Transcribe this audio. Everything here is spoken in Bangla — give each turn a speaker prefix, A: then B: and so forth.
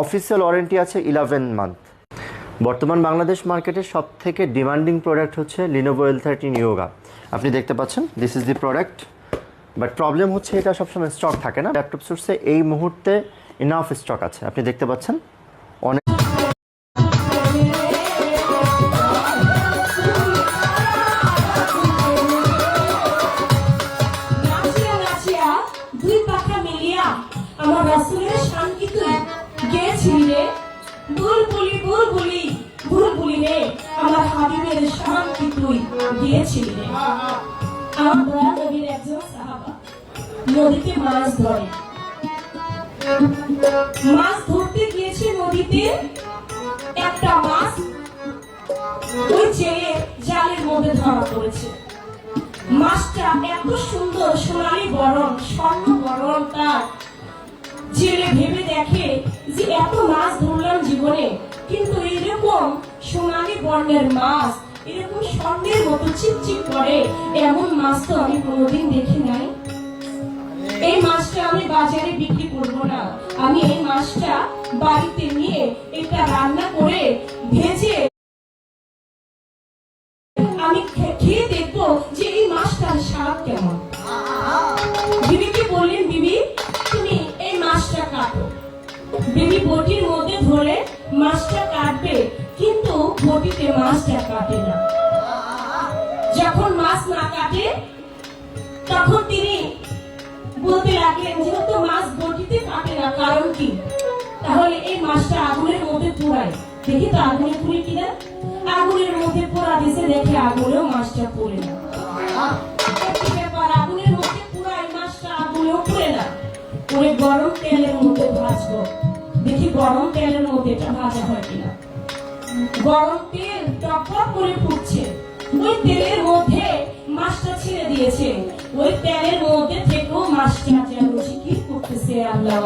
A: অফিসিয়াল ওয়ারেন্টি আছে 11 মান্থ। বর্তমান বাংলাদেশ মার্কেটে সবথেকে ডিমান্ডিং প্রোডাক্ট হচ্ছে লিনোভো L13 ইয়োগা। আপনি দেখতে পাচ্ছেন this is the product, but problem হচ্ছে এটা সবসময় স্টক থাকে না। ল্যাপটপ সোর্সে এই মুহূর্তে ইনাফ স্টক আছে, আপনি দেখতে পাচ্ছেন অনেক।
B: আমার রাসূলের শান কি তুই গেছিলি রে, বুলবুলি বুলবুলি বুলবুলি রে, আমার হাবিবের শান কি তুই গেছিলি রে। আমার দয়াল নবীর একজন সাহাবা নদীতে মাছ ধরে, মাছ ধরতে গিয়েছে নদীতে, একটা মাছ ওই জেলে জালের মধ্যে ধরা পড়েছে। মাছটা এত সুন্দর সোনালী বরণ, স্বর্ণ বরণ তার। জেলে ভেবে দেখে যে এত মাছ ধরলাম জীবনে, কিন্তু এরকম সোনালী বর্ণের মাছ, এরকম স্বর্ণের মতো চিকচিক করে এমন মাছ তো আমি কোনোদিন দেখি নাই। এই মাছটা আমি বাজারে বিক্রি করব না, আমি এই মাছটা বাড়িতে নিয়ে এটা রান্না করে ভেজে আমি খেয়ে দেখবো যে এই মাছটার স্বাদ কেমন। বিবিকে বললেন, বিবি তুমি এই মাছটা কাটো। বিবি বটির মধ্যে ধরে মাছটা কাটবে, কিন্তু বটিতে মাছটা কাটে না। যখন মাছ না কাটে তখন তিনি বলতে লাগলেন, যেহেতু মাছ বটিতে কাটে না, কারণ কি? তাহলে এই মাছটা আগুনের মধ্যে পোড়ায়, দেখি তো আগুনে পুড়ে কিনা। আগুনের মধ্যে পোড়া দিয়েছে, দেখে আগুনেও মাছটা পোড়ে না। একই ব্যাপার, আগুনের মধ্যে পোড়ায় মাছটা, আগুনেও পোড়ে না। ওই গরম তেলের মধ্যে ভাজবো, দেখি গরম তেলের মধ্যে এটা ভাজা হয় কিনা। গরম তেল টকটক করে ফুটছে, ওই তেলের মধ্যে মাছটা ছেড়ে দিয়েছে। ওই তেলের মধ্যে থেকেও মাছটা যেন কি করতেছে আল্লাহ।